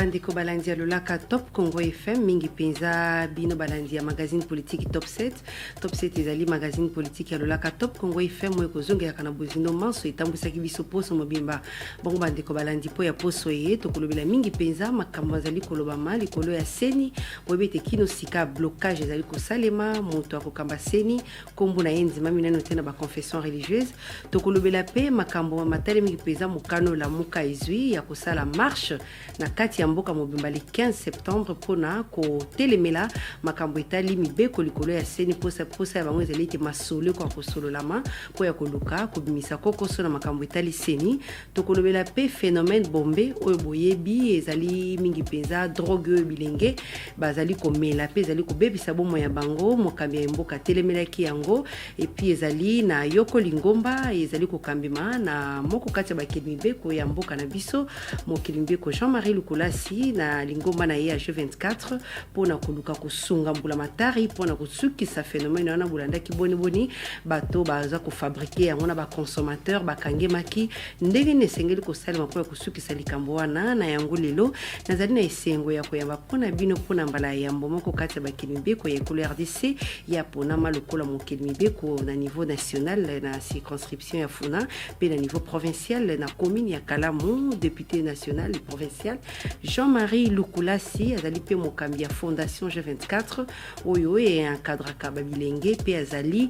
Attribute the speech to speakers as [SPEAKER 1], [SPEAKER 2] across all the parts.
[SPEAKER 1] bandeko balandi ya lolaka Top Congo FM mingi penza bino balandi ya magazine politique Top 7 ezali magazine politique ya lolaka Top Congo FM moyo kozongela kana bozino manso etambusaki biso poso mobimba bongo bandeko balandi po ya poso ye tokolobela mingi penza makambo azali koloba mali kolo ya seni boyebete kino sika blocage ezali kosalema moto akokamba seni kombo na yenzima minano tena ba confession religieuse tokolobela pe makambo matale mingi penza mokano la muka ezui ya kosala marche na kati ya mboka mobimba le 15 septembre pona ko telemela makambo etali mibeko likolo ya seni posa ya bango ezali te masolo kwa kosololama po ya koluka kobimisa kokoso na makambo etali seni tokolobela pe phénomène bombe oyo boyebi ezali mingi penza drogue oyo bilenge bazali komela pe ezali kobebisa bomo ya bango mokambi ya mboka telemelaki yango epi ezali na yoko lingomba ezali kokambima na moko kati ya bakeli mibeko ya mboka na biso mokili mbeko Jean-Marie Lukulasi na lingomba na ye ya G24 pona koluka kosunga mbula matari pona kosukisa phénomène wana bulandaki boni bato baza kofabrike yango na ba consommateur bakangemaki ndenge nesengeli kosalema po ya kosukisa likambo wana na yango lelo nazali na esengo ya koyamba pona bino pona mbala ya yambo moko kati ya bakeli mbeko ya ekolo RDC ya pona malokola mokili mbeko na niveau national na circonscription ya Funa pe na niveau provincial na commune ya Kalamu député national et provincial Jean-Marie Lukulasi azali pe mokambi ya fondation G24 oyo e encadraka babilenge pe azali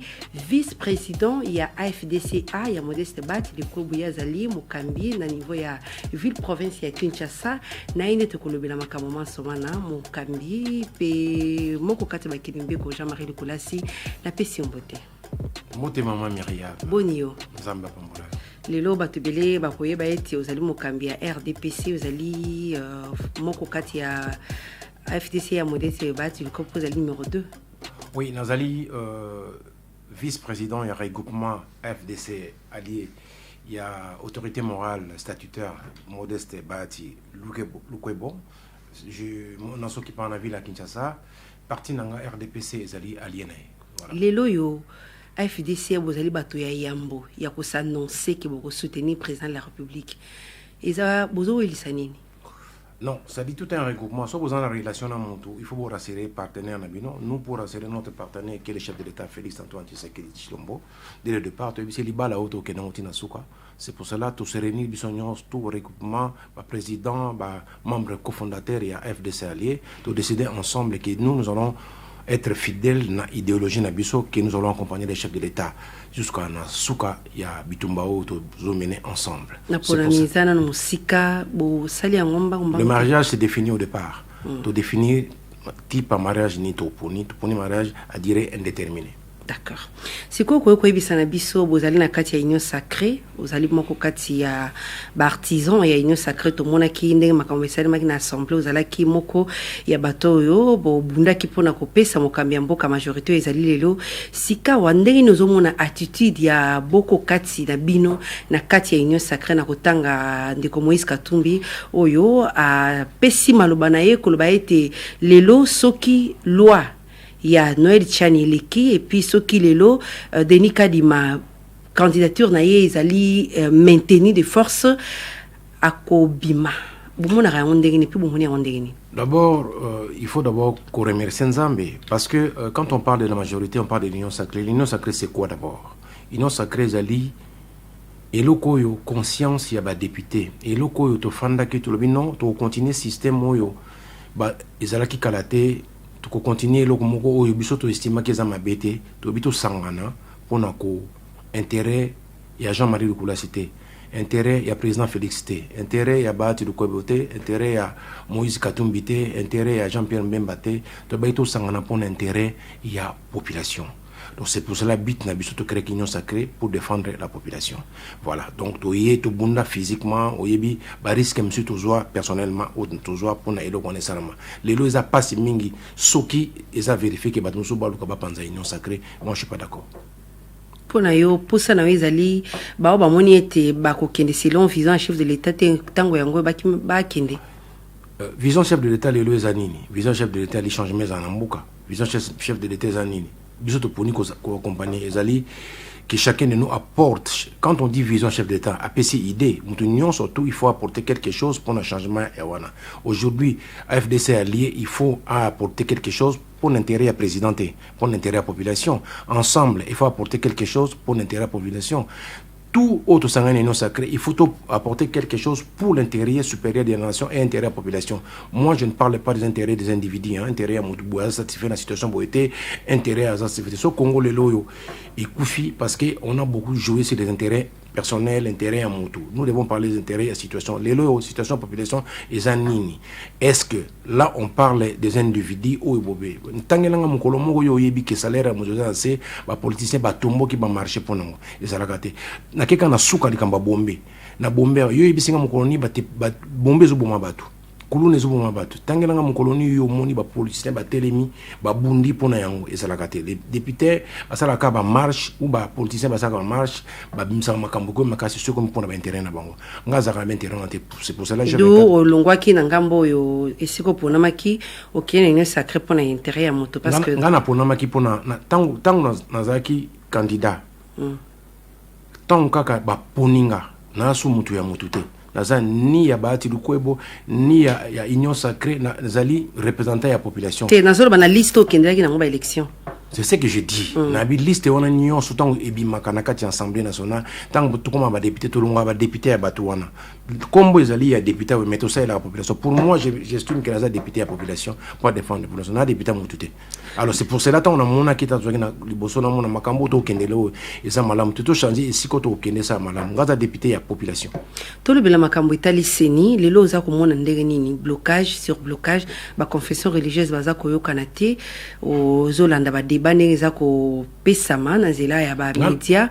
[SPEAKER 1] vice-président ya AFDCA ya Modeste Bat likobu ya azali mokambi na niveau ya ville province ya Kinshasa na ine tokolobela makambo masomana mokambi pe moko kati bakeli mbeko Jean-Marie Lukulasi na pesi mbote
[SPEAKER 2] mote mama Myriam
[SPEAKER 1] bonio
[SPEAKER 2] nzamba pambola
[SPEAKER 1] lelo batubele bakoyeba eti ozali mokambi ya RDPC ozali moko kati ya FDC ya Modeste Bat likopo ozali numéro 2.
[SPEAKER 2] Oui, nazali vice-président ya regroupement FDC allié il y a autorité morale statutaire Modeste Bati Lukwebo je mon qui parle la ville à Kinshasa parti nanga RDPC ezali aliéné
[SPEAKER 1] voilà. Lelo yo FDC bozali bato ya yambo ya kosannoncer que boko soutenir président de la République eza bozo elisa nini.
[SPEAKER 2] Non, ça dit tout un regroupement. Soit vous en la relation à mon tour, il faut vous rassurer partenaire Nabino. Nous pour rassurer notre partenaire qui est le chef de l'État Félix Antoine Tshisekedi Tshilombo. Dès le départ, c'est liba la auto Kenamotina Souka. C'est pour cela tout se réunit bisognos tout regroupement, président, membre cofondateur et FDC allié, tout décider ensemble que nous allons être fidèles à l'idéologie Nabiso que nous allons accompagner les chefs de l'État jusqu'à Nasuka ya Bitumbao to mener ensemble.
[SPEAKER 1] Le
[SPEAKER 2] mariage c'est défini au départ. To définir type de mariage ni to pour mariage à durée indéterminée.
[SPEAKER 1] D'accord. C'est quoi koyebisa na biso bozali na kati ya union sacrée, ozali moko kati ya ba artisan ya union sacrée to mona ki ndenge makambo esali maki na assemblée ozalaki moko ya bato yo bo bundaki pona kopesa mokambi ya mboka majorité ezali lelo sika wa ndenge nozomona attitude ya boko kati na bino na kati ya union sacrée na kotanga ndeko Moïse Katumbi oyo a pesi maloba na ye koloba ete lelo soki loi ya Noël Tchani Leki et puis soki lelo Denis Kadima candidature na ye ezali maintenir de force à Kobima.
[SPEAKER 2] D'abord, il faut d'abord qu'on remercie Nzambe parce que quand on parle de la majorité, on parle de l'union sacrée. L'union sacrée, c'est quoi d'abord? L'union sacrée, zali et loko yo conscience ya ba député et loko yo to fanda ke to lobi non to continuer système moyo ba ezalaki kalate to continuer loko moko oyo biso to estima ke za mabete to bito sangana pona ko intérêt ya Jean-Marie Lukulasi te, intérêt ya président Félix te, intérêt ya Bati Lukwebo te, intérêt ya Moïse Katumbi te, intérêt ya Jean-Pierre Mbemba te, to bito sangana pona intérêt ya population. Donc c'est pour cela bit na biso to créer union sacrée pour défendre la population. Voilà. Donc to yé to bunda physiquement oyebi ba risque monsieur to joie personnellement ou to joie pour na elo connaissance. Les lois a pas mingi soki eza vérifier que batno so baluka ba panza union sacrée. Moi je suis pas d'accord.
[SPEAKER 1] Pona yo posa na ezali ba ba moni ete ba ko kende selon vision chef de l'état tango yango ba kende.
[SPEAKER 2] Vision chef de l'état les lois zanini. Vision chef de l'état li changement za nambuka. Vision chef de l'état zanini. Biso to poni ko accompagner ezali que chacun de nous apporte. Quand on dit vision chef d'État, APC idée, nous surtout, il faut apporter quelque chose pour un changement. Aujourd'hui, AFDC allié, il faut apporter quelque chose pour l'intérêt à présidenter, pour l'intérêt à la population. Ensemble, il faut apporter quelque chose pour l'intérêt à la population. Tout autre sanguin non sacré, il faut apporter quelque chose pour l'intérêt supérieur de la nation et l'intérêt à la population. Moi, je ne parle pas des intérêts des individus, intérêt à Moutouboua, satisfaire la situation boité, intérêt à satisfaire. Ce Congo, le loyo, il confie parce qu'on a beaucoup joué sur les intérêts personnels, intérêts à Moutou. Nous devons parler des intérêts à la situation. Les loyo, situation, population, et Zanini. Est-ce que là, on parle des individus ou bobé? Tangelanga Mokolomo, yo yebi, que salaire à Moutoza, c'est, les politiciens, tombeau qui va marcher pour nous. Et ça l'a gâté. Keka na suka likamba bombe na bombe yo ibisinga mukoloni ba bombe zo boma batu kulune zo boma batu tangelanga mukoloni yo moni ba politicien ba telemi ba bundi pona yango ezalaka te les députés basala ka ba marche ou ba politicien basala ba marche ba bimsa makambo ko makasi soko mpona ba intérêt na bango ngaza ka intérêt na te. C'est pour cela je
[SPEAKER 1] do longwaki na ngambo yo esiko pona maki okene ne sacré pona intérêt ya moto parce que
[SPEAKER 2] ngana pona maki pona tangu nazaki candidat tant kaka ba poninga na su mutu ya mutu te naza ni ya Bahati Lukwebo ni ya Union Sacrée nazali représentant ya population
[SPEAKER 1] te nazolo bana liste okendaki na ngoba élection.
[SPEAKER 2] C'est ce que je dis. Na bi liste wana union surtout ebi makanaka ti assemblée nationale tant que comme ba député to longa ba député ya batu wana kombo ezali ya député we meto ça la population. Pour moi j'estime que la député ya population pour défendre la population na député mutu. Alors c'est pour cela tant on a mona kita zo na liboso na mona makambo to kendelo eza malamu to changer ici ko to kende ça malamu ngaza député ya population.
[SPEAKER 1] To le bela makambo itali seni lelo za ko mona ndenge nini blocage sur blocage ba confession religieuse baza ko yokana te o zolanda ba débat ndenge za ko pesama na zela ya ba media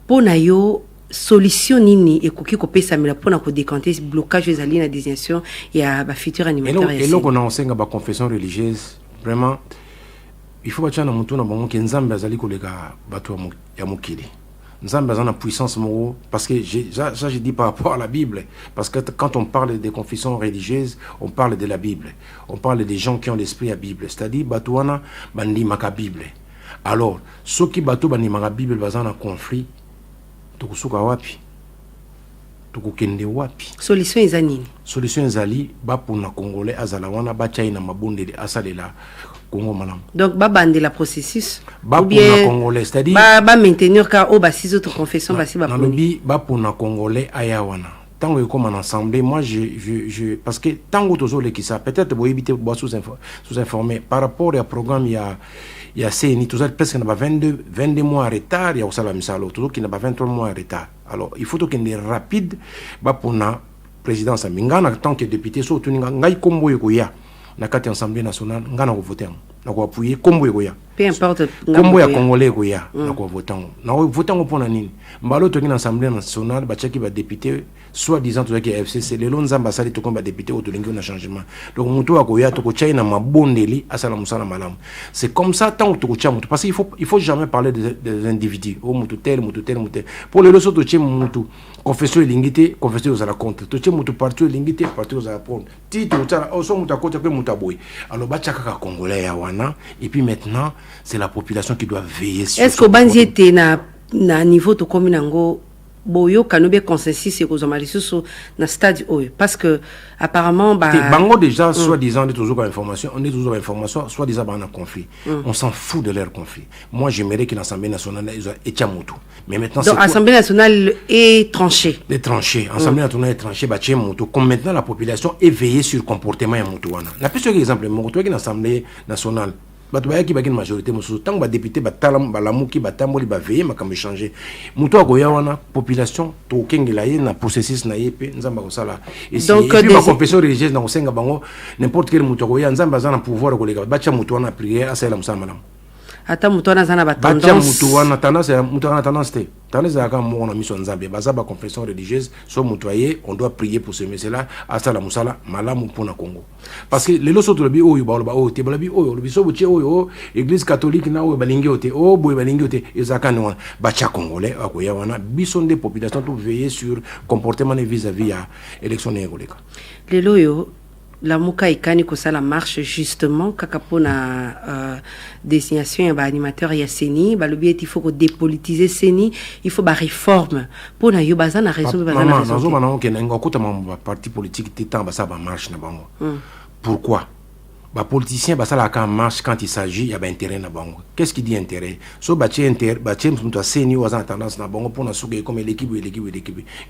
[SPEAKER 1] pona yo solution nini ekoki ko pesamela pona ko décanter blocage ezali na désignation ya ba futur animateur ya.
[SPEAKER 2] Et là on a enseigné ba confession religieuse vraiment il faut bachana mutu na bango ke nzambe azali kolega bato ya mokili. Nzambe azana puissance moro parce que ça je dis par rapport à la Bible parce que quand on parle des confessions religieuses on parle de la Bible, on parle des gens qui ont l'esprit à Bible, c'est-à-dire bato wana bandi maka Bible. Alors ceux qui bato bandi maka Bible bazana conflit tokusuka wapi tukukende wapi?
[SPEAKER 1] Solution ezanini?
[SPEAKER 2] Solution ezali ba pona congolais azala wana ba chaina mabondeli asalela Congo malam.
[SPEAKER 1] Donc bande la processus
[SPEAKER 2] ou bien congolais c'est-à-dire
[SPEAKER 1] ba maintenir ka o ba six autres confessions ba si ba
[SPEAKER 2] poni ba pona congolais aya wana tango e comme en assemblée moi je parce que tango tozo le qui ça peut-être bo éviter bo sous informé par rapport au programme il y a CNI tout ça presque n'a pas 22 mois en retard il y a aussi la misalo tout qui n'a pas 23 mois en retard. Alors il faut que ne rapide ba pona présidence mingana tant que député so tuninga ngai kombo yeko ya na kati assemblée nationale ngana ko voter na ko appuyer kombo yeko ya
[SPEAKER 1] peu importe
[SPEAKER 2] kombo ya congolais ko ya na ko voter na ko voter pona nini mbalo to ngina assemblée nationale ba chaki ba député soit disant to ki FCC le lonza ambassadeur to komba député au to lingi na changement donc muto ko ya to ko china mabondeli asala musala malamu. C'est comme ça tant to ko cha muto parce qu'il faut jamais parler des individus au muto tel pour les autres to che muto confession lingité confession aux la compte to che muto parti lingité parti aux la compte titre utara au son muto ko muto boy alors ba chaka ka congolais ya wana et puis maintenant c'est la population qui doit veiller sur.
[SPEAKER 1] Est-ce que banzi était na niveau to kominango boyo kanobé consensus et aux amalisusu na stade oyo parce que apparemment
[SPEAKER 2] bango déjà soi-disant de toujours information on est toujours information soi-disant en conflit on s'en fout de leur conflit. Moi j'aimerais que l'Assemblée nationale ait Tchamutu mais maintenant
[SPEAKER 1] donc l'Assemblée nationale est tranchée
[SPEAKER 2] Assemblée nationale est tranchée ba Tchamutu comme maintenant la population est veillée sur le comportement ya mutu wana la plus exemple moto qui l'Assemblée nationale bato bayaki bakini majorité mosusu tango ba député batalam balamuki batamboli ba veiller makambo changer muto akoya wana population to kengela ye na processus na yepe nzamba ko sala et puis ba confession religieuse na kosenga bango n'importe quel muto akoya nzamba zana pouvoir ko lega bacha muto wana prière asala musala malam
[SPEAKER 1] ata muto wana zana ba tendance
[SPEAKER 2] bacha muto wana tendance ya muto wana tendance te tendance ya ka mo na mission nzambe baza ba confession religieuse so mutoyer on doit prier pour ce monsieur là asala musala malamu pona Congo parce que les loso to lobi oyo ba o te lobi oyo lobi so buche oyo église catholique na oyo balingi ote o boy balingi ote ezaka no bacha congolais akoya wana bison des populations to veiller sur comportement vis-à-vis à élection ngoleka
[SPEAKER 1] lelo yo la muka ikani ko ça la marche justement kaka pona destination ya ba animateur ya Seni ba lobi il faut ko dépolitiser Seni, il faut ba réforme pona yo bazana raison bazana raison
[SPEAKER 2] nazo bana ke nga kota ma parti politique tétan ba ça ba marche na bango. Pourquoi? Bah politicien bah ça la quand marche quand il s'agit il y a intérêt na bango. Qu'est-ce qui dit intérêt? So bah tiens intérêt bah tiens muto Seni aux tendance na bango pour na souga comme l'équipe.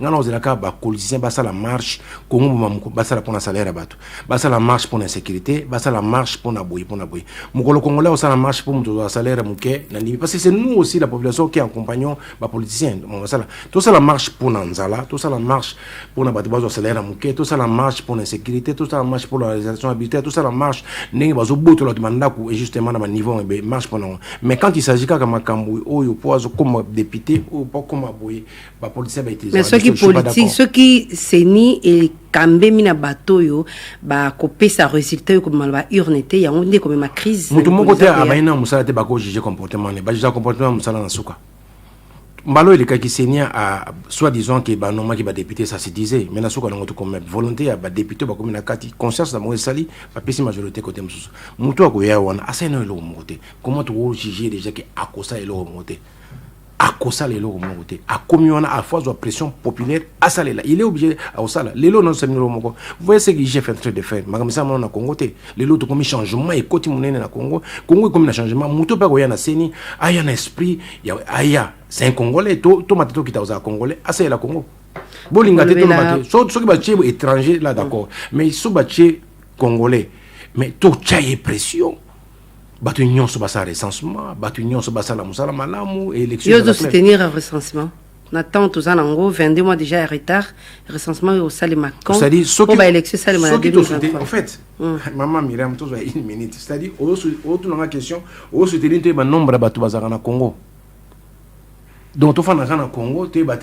[SPEAKER 2] Ngana ozela ka bah politicien bah ça la marche kongo bah ça la pour na salaire bato. Bah ça la marche pour la sécurité, bah ça la marche pour na boy. Mukolo congolais au ça la marche pour muto salaire muke na parce que c'est nous aussi la population qui accompagnons bah politicien. Bon ça la tout ça la marche pour na nzala, tout ça la marche pour na bato bazo salaire muke, tout ça la marche pour la sécurité, tout ça la marche pour la réalisation habitaire, tout ça la marche n'est pas au bout de l'autre mandat et justement dans niveau marche pendant. Mais quand il s'agit comme Makambu ou comme député ou pas comme aboy ba politicien ba utiliser.
[SPEAKER 1] Mais ceux qui politique ceux qui Seni et Kambe mina bato yo ba copier sa résultat comme ba urneté ya on dit comme ma crise.
[SPEAKER 2] Mutu moko te abaina musala te ba ko juger comportement ne ba juger comportement musala na suka. Mbalo il est Senia a soi-disant que bah normalement qui va député ça se disait mais na suka na ngoto comme volonté à ba député ba comme na kati conscience na mo sali ba pesi majorité côté mususu mutu ko ya wana asena elo moté comment tu juger déjà que akosa elo moté akosa lelo moté a commis on a force de pression populaire à salela il est obligé à osala lelo non c'est nilo moko vous voyez ce que j'ai fait en train de faire makamisa mon na Congo te lelo to comme changement et côté monene na Congo comme na changement mutu pa ko ya na Seni aya na esprit ya aya c'est un Congolais to mateto qui ta aux Congolais assez la Congo bolinga te to mate so qui ba tché étranger là d'accord mais so ba tché Congolais mais to tchaye pression batu union so basa recensement batu union so basa la musala malamu et élection
[SPEAKER 1] yo doit soutenir un recensement n'attend tous en gros 22 mois déjà en retard recensement au Salima quand
[SPEAKER 2] c'est-à-dire ce qui
[SPEAKER 1] élection Salima
[SPEAKER 2] en fait maman Myriam tous une minute c'est-à-dire au tout la question au soutenir te nombre batu bazaka na Congo. Donc, tout le monde au Congo, tu es
[SPEAKER 1] par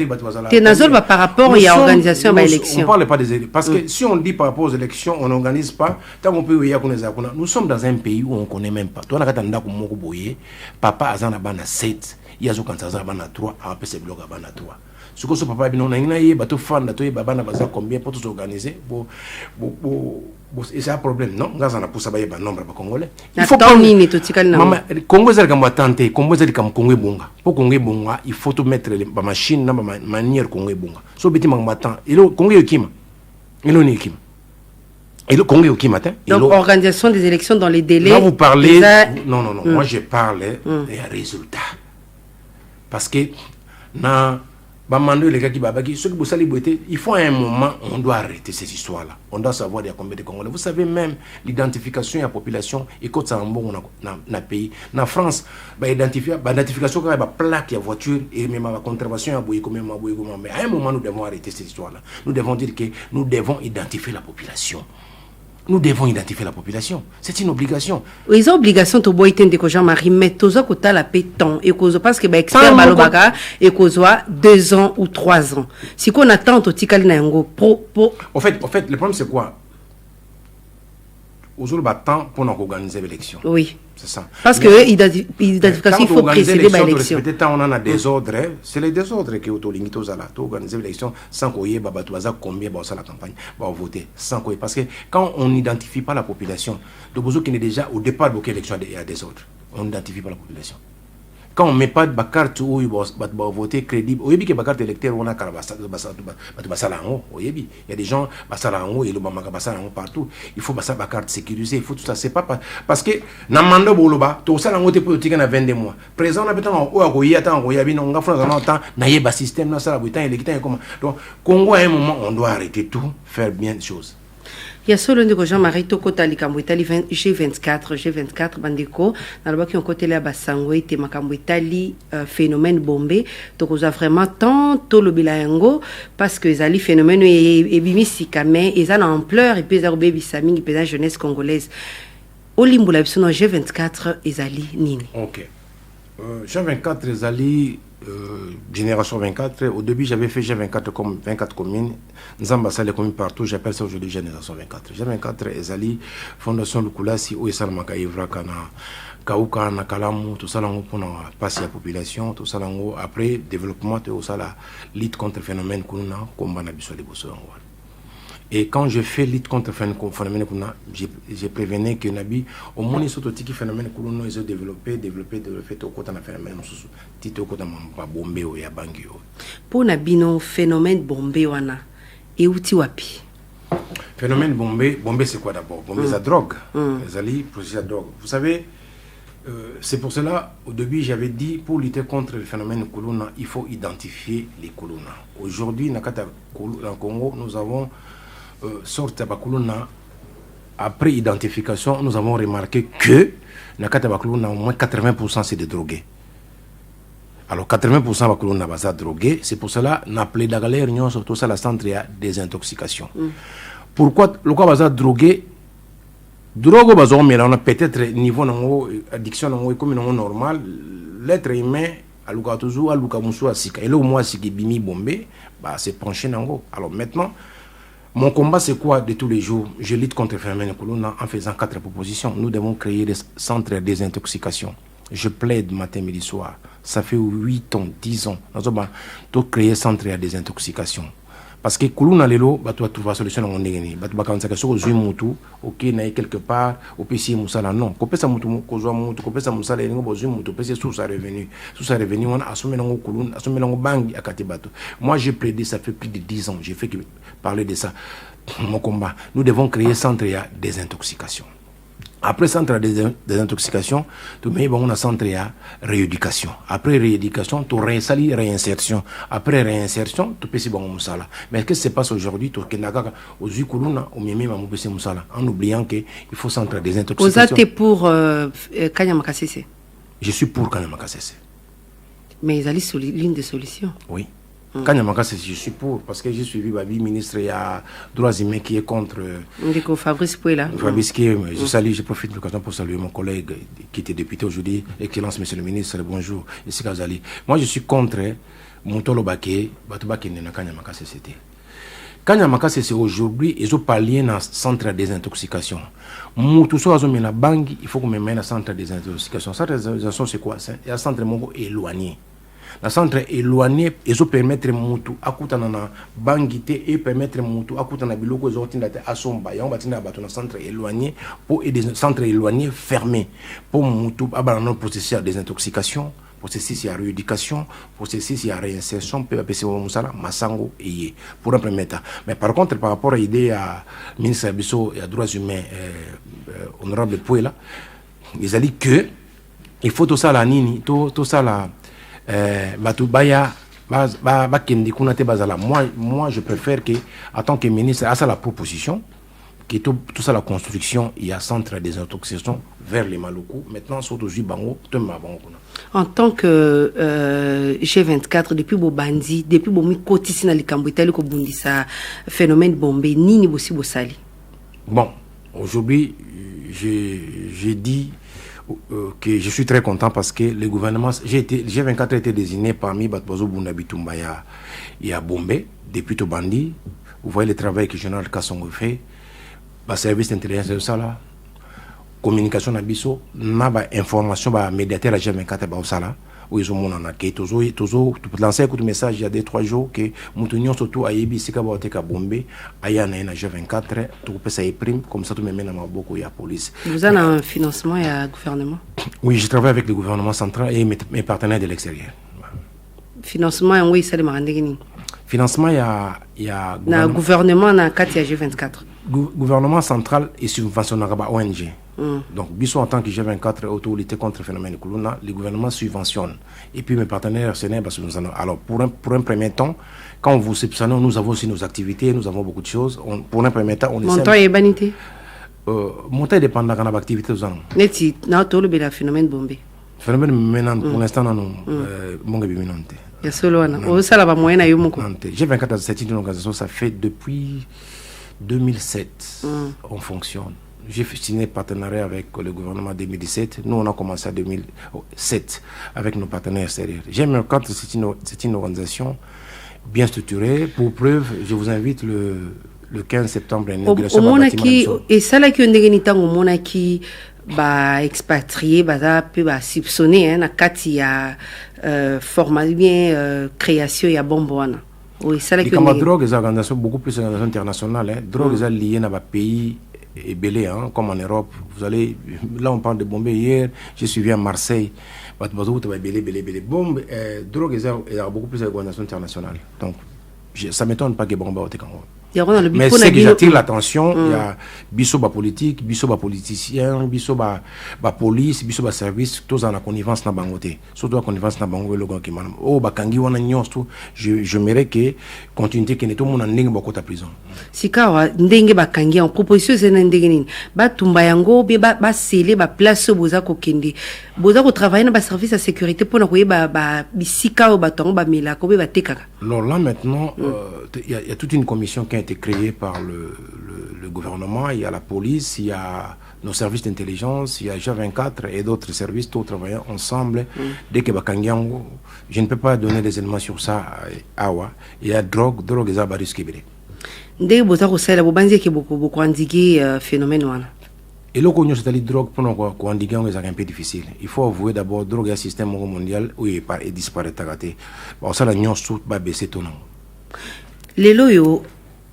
[SPEAKER 1] rapport à l'organisation de l'élection.
[SPEAKER 2] On ne parle pas des élections. Parce que si on dit par rapport aux élections, on n'organise pas. Tant qu'on peut nous sommes dans un pays où on ne connaît même pas. Toi, papa a 7, il y a 3, après c'est bloc à 3. Ce que ce papa a dit, on a une fan, combien pour tout organiser. Et c'est un problème, non? On a pour ça un nombre de Congolais. Il faut pas maman Congo c'est comme tenter, Congo c'est comme Congo bonga. Pour Congo bonga, il faut tout mettre les machines dans manière Congo bonga. So petit matin, et le Congo yokima. Et le nikima. Et le Congo yokima matin.
[SPEAKER 1] Donc organisation des élections dans les délais.
[SPEAKER 2] Là vous parlez non, moi je parle des résultats. Parce que na Bamando les gars qui babaki ceux qui bossali boité il faut à un moment on doit arrêter ces histoires là on doit savoir il y a combien de Congolais vous savez même l'identification de la population et quand ça en bon na pays na France identification quand ba plaque ya voiture et même ma contravention à boyer comme mais à un moment nous devons arrêter ces histoires là nous devons dire que nous devons identifier la population. Nous devons identifier la population. C'est une obligation.
[SPEAKER 1] Ils ont obligation de boire de Jean-Marie, mais tous les côtés la paix temps et cause parce que expert Balobaga et cause 2 ans ou 3 ans. Si qu'on attend au tikal na ngo
[SPEAKER 2] En fait, le problème c'est quoi? Aujourd'hui, temps pour nous organiser l'élection.
[SPEAKER 1] Oui.
[SPEAKER 2] C'est ça.
[SPEAKER 1] Parce que l'identification, il faut précéder l'élection.
[SPEAKER 2] Peut-être on a un désordre, c'est les désordres qui ont organisé l'élection sans qu'on y ait combien de la campagne va voter. Sans qu'on parce que quand on n'identifie pas la population, de besoin qui est déjà au départ de l'élection, il y a des ordres. On n'identifie pas la population. Quand on ne met pas de carte où il va voter crédible, il y a des cartes électorales où on a il y a des gens et le partout. Il faut la carte sécurisée, il faut tout ça. C'est pas parce que dans le mandat boloba, tout ça on politique na 22 mois. Présent on a besoin on a système là ça la comment. Donc Congo à un moment on doit arrêter tout, faire bien les choses.
[SPEAKER 1] Il y a solo ndeko Jean-Marie Tokota likambo itali G24 bandeko na loba ki on côté là basango ite makambo itali phénomène bombé donc on a vraiment tant to le bilango parce que zali phénomène et bimisi kame et ça en ampleur et puis za baby sami et puis la jeunesse congolaise olimbo la biso no G24 ezali nini.
[SPEAKER 2] OK. G24 ezali Génération 24, au début j'avais fait G24 comme 24 communes, Nzambasa les communes partout, j'appelle ça aujourd'hui Génération 24. G24 Ezali, Fondation Lukulasi, Oesalmaka Ivra Kana, Kauka, Nakalamu, tout ça pour passer à la population, tout ça après développement, tout ça la lutte contre le phénomène Kuna, comme Banabiso de Bosso. Et quand je fais lutte contre le phénomène, j'ai prévenu que Nabi, au moins, ils sont tous les phénomènes que nous avons développé au côté de phénomène, au côté de Bombay ou Yabangi.
[SPEAKER 1] Pour Nabi, non phénomène Bombay wana et outi wapi.
[SPEAKER 2] Phénomène Bombay c'est quoi d'abord? Bombay c'est la drogue. Les alliés procèdent la drogue. Vous savez, c'est pour cela, au début, j'avais dit, pour lutter contre le phénomène Kuluna, il faut identifier les Kuluna. Aujourd'hui, dans le Congo, nous avons sorte Bakuluna. Après identification, nous avons remarqué que Nakata Bakuluna, au moins 80% c'est des drogués. Alors 80% Bakuluna basa drogués, c'est pour cela qu'on appelé la galère, surtout ça la centre des intoxications. Pourquoi le quoi basa drogué? Drogue bazo mais on a peut-être niveau nango addiction nango comme normal, l'être humain à luka toujours à luka musu asika. Et là au moins si bimi bombé, bah c'est penché nango. Alors maintenant mon combat, c'est quoi de tous les jours? Je lutte contre le phénomène Kuluna en faisant 4 propositions. Nous devons créer des centres de désintoxication. Je plaide matin, midi, soir. Ça fait 8 ans, 10 ans. Nous devons créer des centres de désintoxication. Parce que Kuluna lelo, tu vas trouver la solution dans mon négani. Tu vas quand ça que sur mutu, ok, naï quelque part, au PC musala non. Kopé ça mutu, kozwa mutu, kopé ça musala yengo bozu mutu, PC sous sa revenu, on a assumé dans Kuluna, assumé dans bangi à Katibato. Moi, j'ai plaidé, ça fait plus de 10 ans, j'ai fait que parler de ça. Mon combat. Nous devons créer centre de désintoxication. Après centre de désintoxication, tu mets un centre de rééducation. Après rééducation, tu réinstalles réinsertion. Après réinsertion, tu peux si bon musala. Mais qu'est-ce qui se passe aujourd'hui? Tu kenaka aux Ukuluna, au Mimi Mamoupe musala, en oubliant qu'il faut centre de désintoxication.
[SPEAKER 1] Vous êtes pour Kanyama Sese?
[SPEAKER 2] Je suis pour Kanyama Sese.
[SPEAKER 1] Mais ils allaient sur l'une des solutions.
[SPEAKER 2] Oui. Kanyama Sese, je suis pour, parce que j'ai suivi Babi, ministre, il y a droits humains qui est contre.
[SPEAKER 1] Fabrice Pouela.
[SPEAKER 2] Fabrice qui est, je salue, je profite de l'occasion pour saluer mon collègue qui était député aujourd'hui. Excellence, monsieur le ministre, bonjour. Ici Kazali. Moi, je suis contre Moutolo Baké, Batouba Kenena Kanyama Sese. Kanyama Sese, aujourd'hui, ils ont parlé dans le centre de désintoxication. Moutou Soazomé na Bangi, il faut qu'on me mette dans le centre de désintoxication. Centre de désintoxication, c'est quoi? C'est un centre éloigné. Le centre éloigné, ils ont permettre Moutou à Koutanana Bangité et permettre Moutou à Koutana Biloko Zotinate à Somba. Et on va tenir à un centre éloigné pour des centres éloignés fermés. Pour Moutou, à un processus de désintoxication, processus de rééducation, processus de réinsertion, PPC Moussala, Massango et pour un premier temps. Mais par contre, par rapport à l'idée à ministre Abisso et à droits humains, honorable Pouela, ils ont dit que il faut tout ça la nini, tout ça la. Moi, je préfère que, en tant que ministre, à ça la proposition, que tout ça la construction, il y a centre de désintoxication vers les Maluku. Maintenant, surtout Bango,
[SPEAKER 1] en tant que G24, depuis bo bandi, depuis bo mi kotisi na likambo itali ko bundisa phénomène Bombay, nini bosi bosali.
[SPEAKER 2] Bon, aujourd'hui, j'ai dit que je suis très content parce que le gouvernement, G24 a été désigné parmi Batbozo Bundabitumba et à Bombay, depuis Tobandi. Vous voyez le travail que le général Kassongo fait, le service d'intelligence de ça là, communication Nabiso, n'a information, médiateur à G24 à Sala, où ils ont mon anaké, toujours, lancer un message il y a 2-3 jours que Moutounion surtout à Yebi, c'est qu'à Bombay, à Yana G24, tout peut ça prime, comme ça tout me mène à Maboko et à la police.
[SPEAKER 1] Vous avez un financement et un gouvernement?
[SPEAKER 2] Oui, je travaille avec le gouvernement central et mes partenaires de l'extérieur.
[SPEAKER 1] Financement, oui, c'est le Marandegini.
[SPEAKER 2] Financement, il y a
[SPEAKER 1] gouvernement na Katia G24.
[SPEAKER 2] Gouvernement central est subventionné par ONG. Donc, Bissot en tant que G24 autorité contre le phénomène Kuluna, le gouvernement subventionne. Et puis mes partenaires RCN, parce que nous allons. Alors, pour un premier temps, quand vous subventionnez, nous avons aussi nos activités, nous avons beaucoup de choses. Pour un premier temps, on essaie.
[SPEAKER 1] Montant et banité.
[SPEAKER 2] Montant dépend de l'activité nous avons.
[SPEAKER 1] Neti, na tout le phénomène Bombay.
[SPEAKER 2] Phénomène maintenant, pour l'instant, non, mon gabinante.
[SPEAKER 1] Il y a solo au salaba moyen à Yomoko.
[SPEAKER 2] G24, c'est une organisation, ça fait depuis 2007, on fonctionne. J'ai signé partenariat avec le gouvernement en 2017. Nous, on a commencé en 2007 avec nos partenaires extérieurs. G24, c'est une organisation bien structurée. Pour preuve, je vous invite le 15 septembre à l'inauguration
[SPEAKER 1] du bâtiment. Et ça, là, qui est un qui ba expatrié, ba peut ba soupçonner, hein, na kati ya formation bien création ya bomboana. Oui, ça
[SPEAKER 2] les drogue, les organisations beaucoup plus organisations internationales. Hein. Drogue, les liées à pays et belé, hein, comme en Europe. Vous allez, là, on parle de Bombay hier. Je suis venu à Marseille. Bombe, drogue, il y a beaucoup plus d'organisations internationales. Donc, ça ne m'étonne pas que Bomba ait Congo. Mais ce qui attire l'attention, il y a Bissoba politique, Bissoba politicien, Bissoba police, Bissoba service, tous en la connivence na bangote. Surtout la connivence na bango le gars qui m'a. Oh bakangi wana nyonso, j'aimerais que continuité que tout le monde en ndenge bakota prison.
[SPEAKER 1] Sikawa ndenge bakangi en proposition c'est ndenge nini. Ba tumba yango ba sele ba place boza ko kende. Boza ko travailler na ba service de sécurité pour na koye ba bisika ba tongo ba mela ko ba tekaka.
[SPEAKER 2] Alors là maintenant, il y a toute une commission qui a été créée par le gouvernement. Il y a la police, il y a nos services d'intelligence, il y a G24 et d'autres services, tous travaillant ensemble. Dès que Bakangiango, je ne peux pas donner des éléments sur ça. Awa, il y a drogue et zabaris kibere.
[SPEAKER 1] Dès que vous avez beaucoup beaucoup endigué phénomène wana.
[SPEAKER 2] Et le cognon c'est la drogue pour nous endiguer c'est un peu difficile. Il faut avouer d'abord drogue est un système mondial où il disparaît tagaté. Bon ça la nion tout va baisser tout non.
[SPEAKER 1] Les loyaux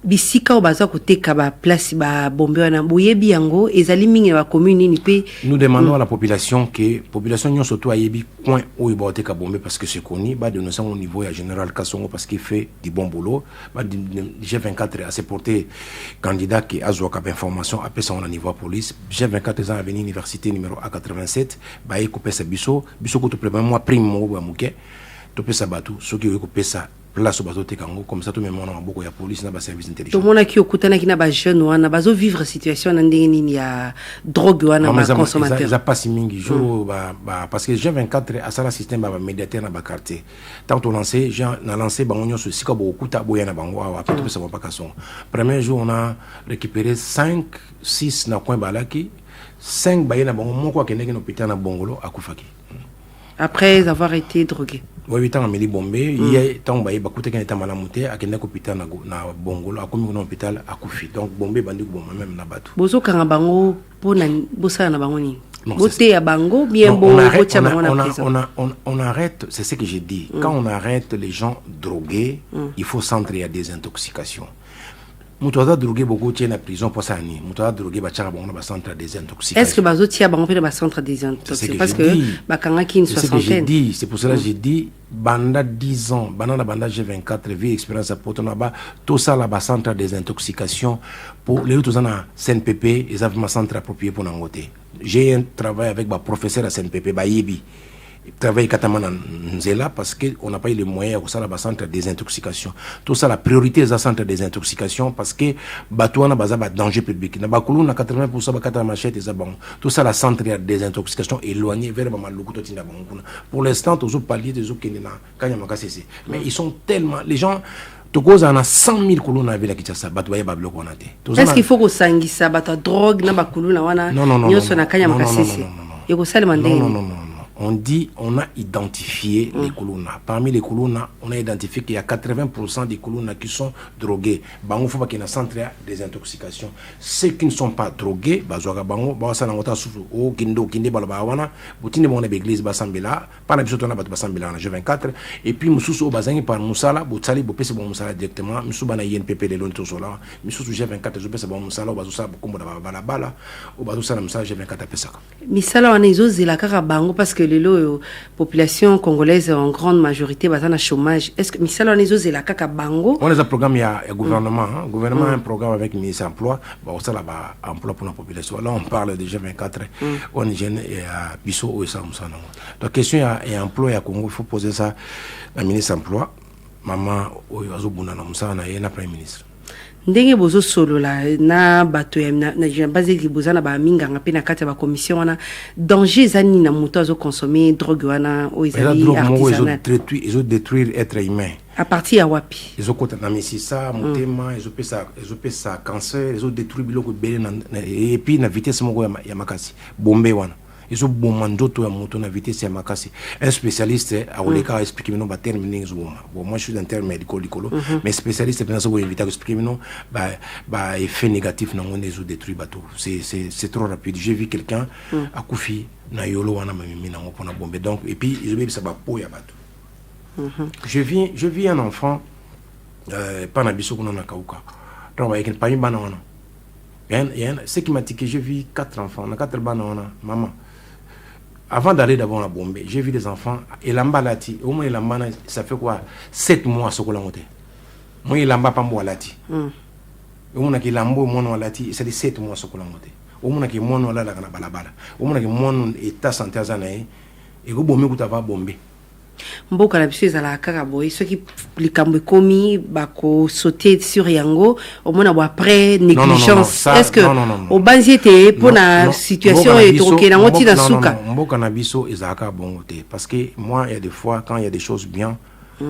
[SPEAKER 1] bisika obaza koteka ba place ba bombe wana boyebi yango ezali mingi ba commune ni pe. Nous
[SPEAKER 2] demandons à la population que population nyon surtout ayebi point où il va teka bombe parce que c'est connu ba de nous au niveau ya général Kassongo parce qu'il fait du bon boulot ba G24 a supporté candidat qui a joué cap information après ça on a niveau police G24 a venu université numéro A87 ba y couper sa biso ko to prépare moi prime mo ba muke to pesa batu so ki ko pesa place bazo tekango comme ça tout même on a beaucoup ya police na ba service d'intelligence
[SPEAKER 1] tout monde qui okutana ki na ba jeune wana bazo vivre situation na ndenge nini ya drogue wana ba consommateur
[SPEAKER 2] ça passe mingi jour parce que G24 a ça le système ba médiateur na ba quartier tant on lancé na lancé ba onyo so sika bo okuta boya na bango wa peut être ça va pas kasson premier jour on a récupéré 6 na coin balaki 5 ba na bango moko akende na hôpital na Bongolo akufaki
[SPEAKER 1] après avoir été drogué.
[SPEAKER 2] Oui, 8 ans à Meli Bombé, il y a tant baye bakoute quand était malamuté à kenda hôpital na Bongolo a commis un hôpital à Koufi. Donc Bombé bandu bomba même na batu.
[SPEAKER 1] Bozo kanabango pona bosa na bango ni. Boté à bango bien beau
[SPEAKER 2] on arrête, c'est ce que j'ai dit. Quand on arrête les gens drogués, il faut centrer à des intoxications. Moutoada drogué beaucoup tient la prison pour ça ni moutoada drogué ba tchara bango na ba centre des intoxications.
[SPEAKER 1] Est-ce que bazo tia bango pe ba centre des intoxications parce que ba kanga ki une soixantaine.
[SPEAKER 2] C'est pour cela que j'ai dit banda 10 ans banda G24 vie expérience à Potonaba tout ça là ba centre des intoxications pour les autres en CNPP ils avaient un centre approprié pour n'angoter. J'ai un travail avec ba professeur à CNPP ba Yebi. Travail katamana nzela parce que on n'a pas eu les moyens au ça centre des intoxications tout ça la priorité est à centre des intoxications parce que batouana baza ba danger public na bakulu na 80% ba kata machette za bon tout ça la centre des intoxications éloigné vers ba maluku to tinda bon pour l'instant toujours palier des okena kanya makasese mais ils sont tellement les gens Tokoz en a 100 000 coulots dans la ville de Kinshasa.
[SPEAKER 1] Est-ce qu'il faut que ça bata drogue na bakulu na wana nyoso na kanya makasese yoko salema ndenge
[SPEAKER 2] non. On dit, on a identifié les Koulouna. Parmi les Koulouna, on a identifié qu'il y a 80% des Koulouna qui sont drogués. Bango faut pas qu'il y ait un centre des intoxications. Ceux qui ne sont pas drogués, bazoga bango, basa na ngota souffle o kindo kinde balabawana, butine bon église basambela, pas na biso na bat basambela na G24 et puis mususu o bazangi par musala, butali bopese bon musala directement, musu bana INPP de lonto sola, mususu G24 zo pese bon musala o bazosa kombo na bala o bazosa na musala G24 pesaka.
[SPEAKER 1] Misala wana izozela kaka bango parce que la population congolaise en grande majorité basana na chômage. Est-ce que misala on est la kaka bango?
[SPEAKER 2] On a un programme, il y a un gouvernement, gouvernement a un programme avec le ministre de l'emploi, ça là bas emploi pour la population. Là on parle déjà 24 on jeune et à biso ou ça ça non. Donc question il y a emploi à Congo, il faut poser ça à ministre de l'emploi. Maman o azobuna na musana na yena premier ministre.
[SPEAKER 1] Ndenge bozo solo la na bato ya na base ki bozana ba minga ngape na kati ba commission wana danger zani na moto azo consommer drogue wana o izali artisanal
[SPEAKER 2] ils ont détruire être humain
[SPEAKER 1] à partir ya wapi
[SPEAKER 2] ils ont kota na misisa motema ils ont pesa cancer ils ont détruit biloko belé et puis na vitesse moko ya makasi bombe wana ils ont bomandoto ya moto na vitesse ya makasi un spécialiste a oleka expliquer nous ba terminer bon moi je suis un terme médical mais spécialiste peut ça vous inviter à expliquer nous ba effet négatif na on les ont détruit bateau c'est trop rapide j'ai vu quelqu'un à Koufi na yolo wana mamimi na ngopona bombe donc et puis ils ont mis ça ba po ya bateau je vis un enfant pas na biso kuna na kauka donc avec une famille bana wana ce qui m'a dit que j'ai vu 4 enfants on a 4 bana wana maman avant d'aller d'abord à Bombay j'ai vu des enfants et lamba lati au moins lamba ça fait quoi 7 mois sokola ngote moi lamba pambo lati au moins que lambo mono lati c'est 7 mois sokola ngote au moins que mono la kana balabala au moins que mono état santé azanae et go bombe kutava Bombay
[SPEAKER 1] mboka na biso ezala kaka boye soki likambo ekomi bako sauter sur yango omona bo après négligence est-ce que obanzi ete pona situation etoke na ngoti na suka
[SPEAKER 2] mboka na biso ezalaka bongo te parce que moi il y a des fois quand il y a des choses bien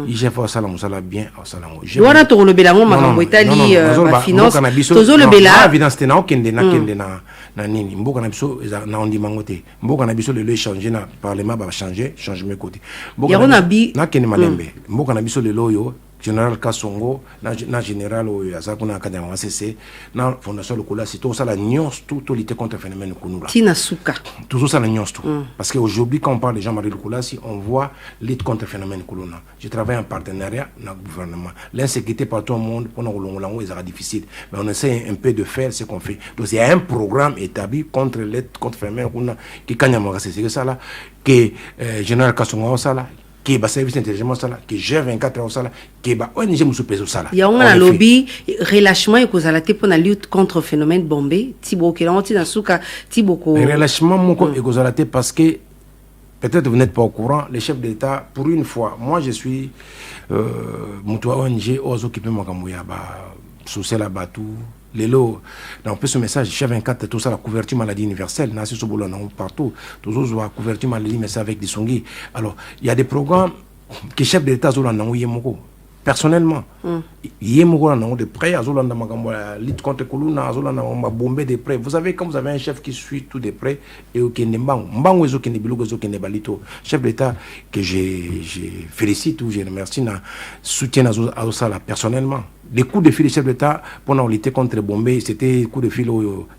[SPEAKER 2] j'ai fait ça la bien ça la
[SPEAKER 1] je wana to lobela ngo makambo etali ba finance tozo lobela
[SPEAKER 2] évidence te na okende na kende na nini mboka na biso na ondima ngote mboka na biso le changer na parlement ba changer changement côté mboka na kende malembe mboka na biso le loyo général Kasongo na général oyo azakuna akadama ACC na fondation lokola c'est tout ça la nyons tout lutter contre phénomène kunula
[SPEAKER 1] tina suka
[SPEAKER 2] tout ça la nyons tout parce que aujourd'hui quand on parle de Jean-Marie Lokola si on voit lutte contre phénomène kunula je travaille en partenariat dans le gouvernement l'insécurité partout au monde pendant longo est difficile mais on essaie un peu de faire ce qu'on fait donc il y a un programme établi contre lutte contre phénomène kunula qui kanyama c'est ça là que général Kasongo ça là qui ba service d'intelligence sala qui G24 au sala qui ba ONG musu peso sala
[SPEAKER 1] ya on a lobby relâchement et kozala te pour la lutte contre phénomène Bombay tibo ke lanti na suka tibo ko
[SPEAKER 2] relâchement moko e kozala te parce que peut-être vous n'êtes pas au courant les chefs d'État pour une fois moi je suis mutu ONG ozo qui peut makambo ya ba social la batu lelo dans ce message chef 24 tout ça la couverture maladie universelle na ce bolo non partout toujours la couverture maladie mais c'est avec des songi alors il y a des programmes que chef d'État zola na yemoko personnellement yemoko na de près azola na makambo lutte contre kuluna azola na bomber de près vous savez quand vous avez un chef qui suit tout de près et au kende mbango ezo kende biloko ezo kende balito chef d'État que j'ai félicite ou je remercie na soutien à ça personnellement les coups de fil des chefs d'État pour lutter contre Bombay c'était coup de fil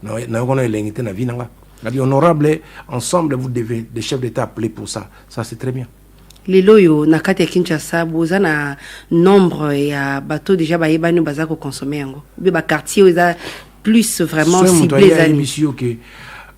[SPEAKER 2] na on a l'ingité na vie nanga dit honorable ensemble vous devez des chefs d'État appeler pour ça c'est très bien
[SPEAKER 1] les loyo na kati ya Kinshasa boza na nombre ya bateau déjà ba yebani baza ko consommer yango be ba quartier oza plus vraiment ciblé za
[SPEAKER 2] émission que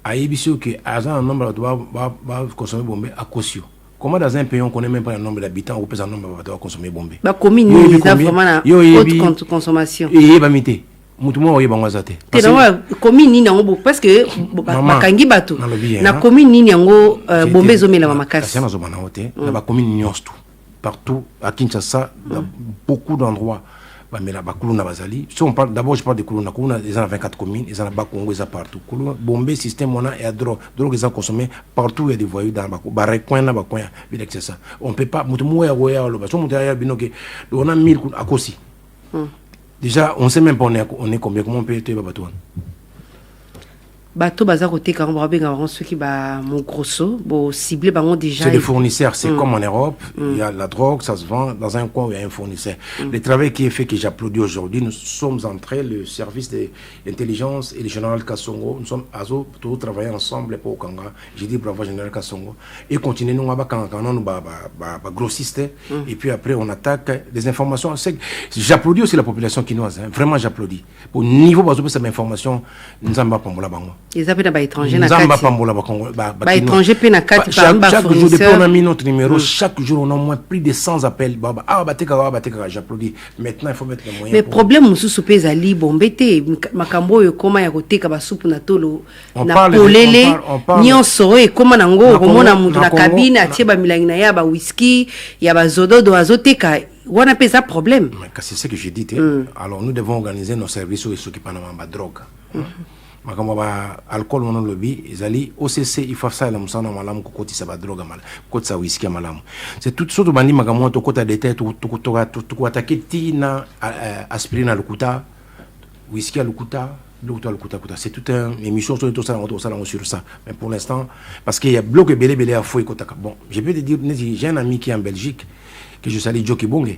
[SPEAKER 2] a émission que aza un nombre ba consommer Bombay à Kosio. Comment dans un pays on connaît même pas le nombre d'habitants ou pas le nombre de consommer Bombay
[SPEAKER 1] ba commune ni ça vraiment na haute consommation
[SPEAKER 2] et ba mité mutu mo yeba ngwazate
[SPEAKER 1] te na commune ni nango parce que bakangi bato na commune ni yango Bombay zomela makasi
[SPEAKER 2] ça na zomana hote na ba commune nyostu partout à Kinshasa dans beaucoup d'endroits ba mela ba kuluna bazali si on parle d'abord je parle de kuluna ils ont 24 communes ils ont ba Congo ils ont partout kuluna Bombay système on a et drogue ils ont consommé partout il y a des voyous dans ba recoin na ba coin c'est ça on peut pas mutu mo ya goya lo ba so mutu ya binoke on a 1000 à Kosi déjà on sait même pas on est combien comment on peut être bateau
[SPEAKER 1] bateau baza côté quand on benga ceux qui ba mon grosso bo ciblé bango déjà
[SPEAKER 2] c'est des fournisseurs c'est comme en Europe il y a la drogue ça se vend dans un coin où il y a un fournisseur le travail qui est fait que j'applaudis aujourd'hui nous sommes entrés le service d'intelligence et le général Kasongo nous sommes azo tous travailler ensemble pour Kanga j'ai dit bravo général Kasongo et continuer nous ba quand nous ba grossiste et puis après on attaque des informations j'applaudis aussi la population quinoise vraiment j'applaudis au niveau bazo cette information nous en ba pambola bango
[SPEAKER 1] ils appellent ba étranger na kati
[SPEAKER 2] ba
[SPEAKER 1] étranger pe na kati
[SPEAKER 2] chaque jour depuis on a mis notre numéro chaque jour on a au moins plus de 100 appels bateka j'applaudis maintenant il faut mettre les moyens
[SPEAKER 1] mais problème mususu pe zali Bombay te makambo yo koma ya koteka ba soupe na tolo na polele nyonso e koma nango komona mutu na cabine atie ba milangi na ya ba whisky ya ba zododo azoteka wana pe za problème
[SPEAKER 2] c'est ce que j'ai dit alors nous devons organiser nos services sur ceux qui parlent de drogue makambo ba alcool mono lobby ezali OCC il faut ça la musana malamu ko kotisa ba drogue mal kotisa whisky malamu c'est tout surtout bandi makambo to kota de tête to attaquer tina aspirine à lukuta whisky à lukuta c'est toute une émission sur tout ça sur ça mais pour l'instant parce qu'il y a bloc belé à fouet kotaka bon je peux te dire j'ai un ami qui est en Belgique que je salue Joki Bonge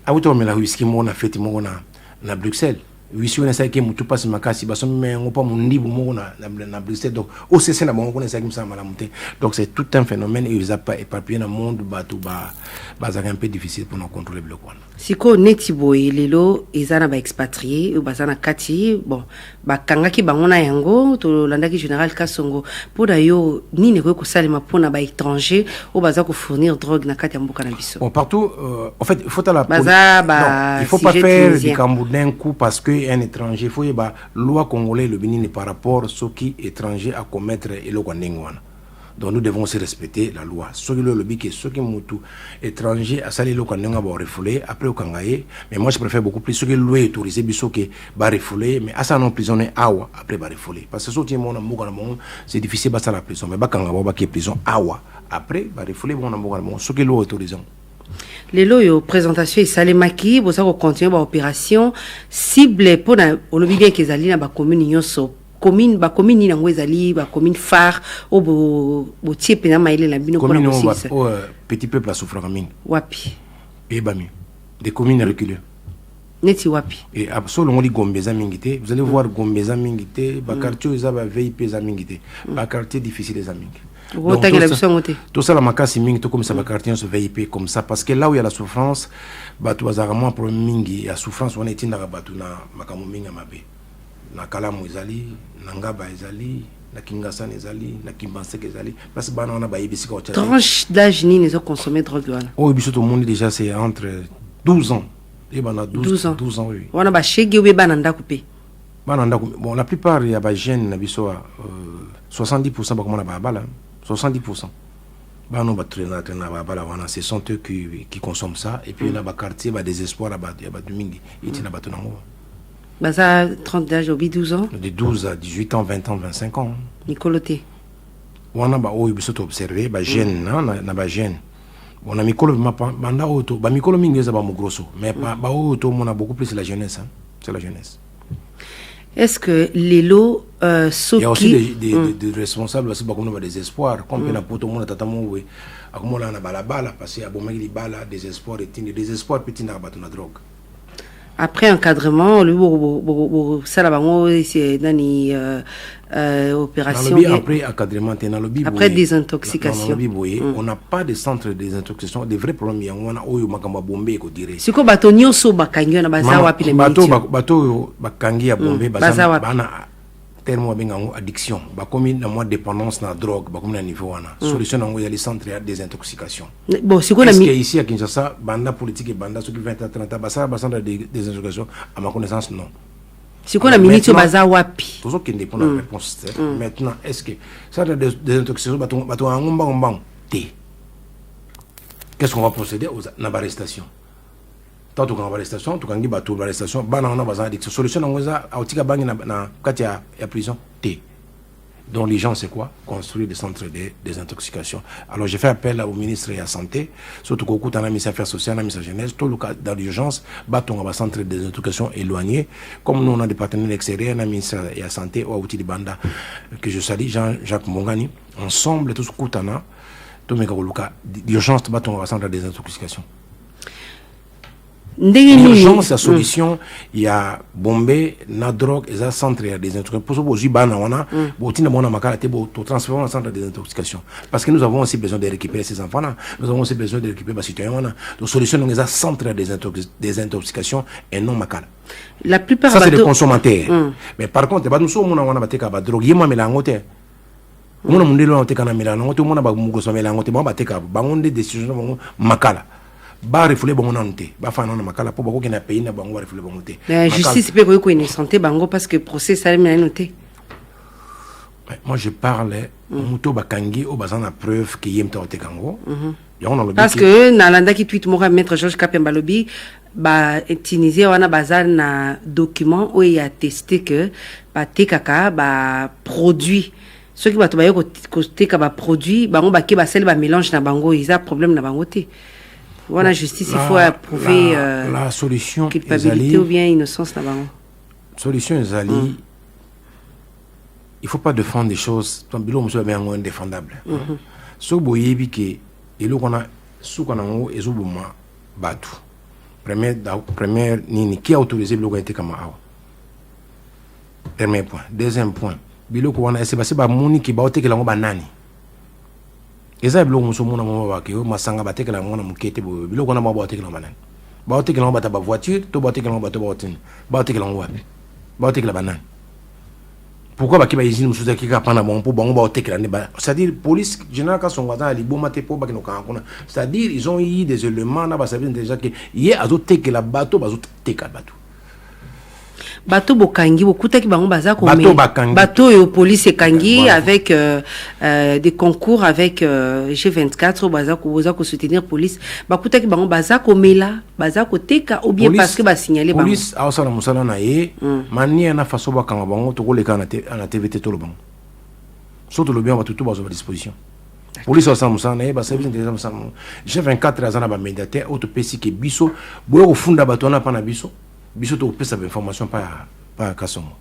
[SPEAKER 2] a auto mais la whisky mon a fait mon na Bruxelles wisi on essaie que mutu passe makasi ba somme on pas mon libre mo na Bruxelles donc au CC na bon on essaie que ça malamuté donc c'est tout un phénomène et ils a pas éparpillé dans le monde bateau c'est un peu difficile pour nous contrôler le quoi
[SPEAKER 1] siko neti boy lelo ezana ba expatrié ou bazana kati bon ba kangaki bangona yango to landaki général Kasongo pour d'ailleurs nini ko salima pona ba étranger ou baza ko fournir drogue na kati ya mboka na biso
[SPEAKER 2] bon partout en fait il faut la
[SPEAKER 1] non,
[SPEAKER 2] il faut pas faire du Cambou d'un coup parce que un étranger faut y ba loi congolais le Bénin par rapport ce qui étranger à commettre et le kwanengwana. Donc nous devons aussi respecter la loi. Ce qui le lobby qui ce qui mutu étranger à salir le kwanenga ba refoulé après au kangaye mais moi je préfère beaucoup plus ce que loi autorisé biso que ba refoulé mais à ça non prisonnier awa après ba refoulé parce que ce qui mon amour c'est difficile ba ça la prison mais ba kanga ba qui prison awa après ba refoulé mon amour ce que loi autorisé.
[SPEAKER 1] Les lois présentation et salemaki pour ça qu'on continue l'opération cible pour na lobby bien qu'ils allaient na ba commune nyonso commune ba commune na ngwezali ba commune phare au bo tipe na maile la bino pour
[SPEAKER 2] la petit peuple à souffrir mingi
[SPEAKER 1] wapi
[SPEAKER 2] et bami des communes reculées
[SPEAKER 1] neti wapi
[SPEAKER 2] et absolument li gombeza mingité vous allez voir gombeza mingité ba quartier za ba VIP za mingité ba quartier difficile les amis. Donc, tout ça la makasi mingi tout comme ça ba quartier se VIP comme ça parce que là où il y a la souffrance ba tu azarama problème mingi ya souffrance on est na batu na makamu mingi mabe na kalamu ezali na ngaba ezali na kingassan ezali na kimbansek ezali parce que bana on a ba yebisi ko tcha
[SPEAKER 1] tranche d'âge ni les ont consommé drogue wana
[SPEAKER 2] oh biso tout le monde déjà c'est entre 12 ans et bana 12 ans oui
[SPEAKER 1] wana ba shege ou bana ndako pe
[SPEAKER 2] bana ndako bon la plupart ya ba jeunes na biso 70% ba komona ba bala 70%. Bah non, bah bala wana ce sont eux qui consomment ça et puis là bas quartier bah désespoir là bas du mingi et tu n'as pas tout nango.
[SPEAKER 1] Bah ça 30 d'âge au 12 ans.
[SPEAKER 2] De 12 à 18 ans, 20 ans, 25 ans.
[SPEAKER 1] Nicoloté.
[SPEAKER 2] Wana bah oh il faut observer bah jeune na ba jeune. On a mikolo ma banda auto bah mikolo mingi za ba mo grosso mais bah auto on a beaucoup plus la jeunesse hein. C'est la jeunesse.
[SPEAKER 1] Est-ce que les lots
[SPEAKER 2] il y a aussi des responsables aussi beaucoup de désespoir comme na poto mona tata mowe akomola na balabala parce que abomaki li bala désespoir et désespoir petit na bato na drogue
[SPEAKER 1] après encadrement le ça la bango c'est nani opération
[SPEAKER 2] après encadrement na lobby
[SPEAKER 1] après désintoxication
[SPEAKER 2] on n'a pas de centre de désintoxication des vrais problèmes ya wana oyo makamba bombe ko dire
[SPEAKER 1] siko bato nyonso bakangi na baza wapi le
[SPEAKER 2] bato bakangi ya bombe baza bana terme benga addiction ba comme na moi dépendance na drogue ba comme na niveau wana solution nango ya les centres de désintoxication
[SPEAKER 1] bon siko na
[SPEAKER 2] ici à Kinshasa banda politique et banda ceux qui 20 à 30 ba ça ba centre de désintoxication à ma connaissance non
[SPEAKER 1] siko na minute baza wapi
[SPEAKER 2] tout ce qui dépend de la réponse maintenant est-ce que ça de désintoxication bato ngomba té qu'est-ce qu'on va procéder aux arrestations tant qu'on va l'arrestation tout kangi bato l'arrestation bana on a besoin de solution ngoza autika bangi na kati ya prison T donc les gens c'est quoi construire des centres de désintoxication alors j'ai fait appel au ministre de la santé surtout qu'au coup dans la ministère des affaires sociales la ministère de la jeunesse tout le cas dans l'urgence bato on va centre de désintoxication éloigné comme nous on a des partenaires extérieurs la ministère de la santé ou outil de banda que je salue Jean-Jacques Mongani ensemble tous koutana tout meka luka d'urgence bato on va centre de désintoxication. L'urgence, la solution, il y a bombé, na drogue, et ça centre de désintoxication. Pour ça, aujourd'hui, bana wana, botina mona makala te bo transformer en centre de désintoxication. Parce que nous avons aussi besoin de récupérer ces enfants-là. Nous avons aussi besoin de récupérer les citoyens. Donc, solution, donc, ça centre de désintoxication et non makala.
[SPEAKER 1] La plupart
[SPEAKER 2] ça, c'est des consommateurs. Mais par contre, nous sommes wana bateka ba drogue, yema melangote. Mona mundelo na teka na melangote, mona ba mugoso melangote, ba bateka ba ngonde décision makala. Ba refouler bango nanté ba fa na makala po bako kena pays na bango refouler bango té
[SPEAKER 1] la justice peut ko une santé bango parce que procès ça me noté
[SPEAKER 2] moi je parle muto bakangi o bazana preuve que yemta o tekango
[SPEAKER 1] parce que na landa ki tweet mora maître Georges Kapemba lobby ba Tunisie wana bazar na document où il a testé que ba tekaka ba produit ceux qui bato ba yo ko teka ba produit bango ba ke ba sel ba mélange na bango ils a problème na bango té. Voilà, justice, il faut approuver
[SPEAKER 2] la solution
[SPEAKER 1] culpabilité ou bien innocence là-bas.
[SPEAKER 2] Solution Zali, il faut pas défendre des choses. Ton bilan monsieur bien indéfendable. So boyebi que et le qu'on a sous qu'on a ngo ezobuma batu. Première ni qui a autorisé le été comme Premier point. Deuxième point. Biloko wana c'est parce que moni ki ba oteke lango banani. Eza biloko muso mona mo ba ke masanga ba teke la mona mukete bo biloko wana ba oteke lango banani. Ba oteke lango ba voiture, to ba oteke lango ba to ba otene. Ba oteke lango wapi? Ba oteke la banani. Pourquoi ba ki ba yizini muso ki ka pana bon pour bango ba oteke la ne ba. C'est-à-dire police général ka son ngata li boma te po ba ki no kankona. C'est-à-dire ils ont eu des éléments na ba service déjà que hier azo teke la bateau ba zo teke la bateau.
[SPEAKER 1] Bateau bokangi bokutaki bango baza ko
[SPEAKER 2] bateau
[SPEAKER 1] yo police kangi voilà. Avec des concours avec G24 baza ko soutenir police bakutaki bango baza ko mela baza ko teka ou bien parce que ba signaler bango
[SPEAKER 2] police a osala musala na ye mania na faso bakanga bango to ko leka na TVT to lo bango surtout le bien ba tout bazo à disposition police osala musala na ye ba service intelligence musala G24 azana ba médiateur auto PC ke biso boyo ko funda bato na pa na biso biso to pesa information pa kasongo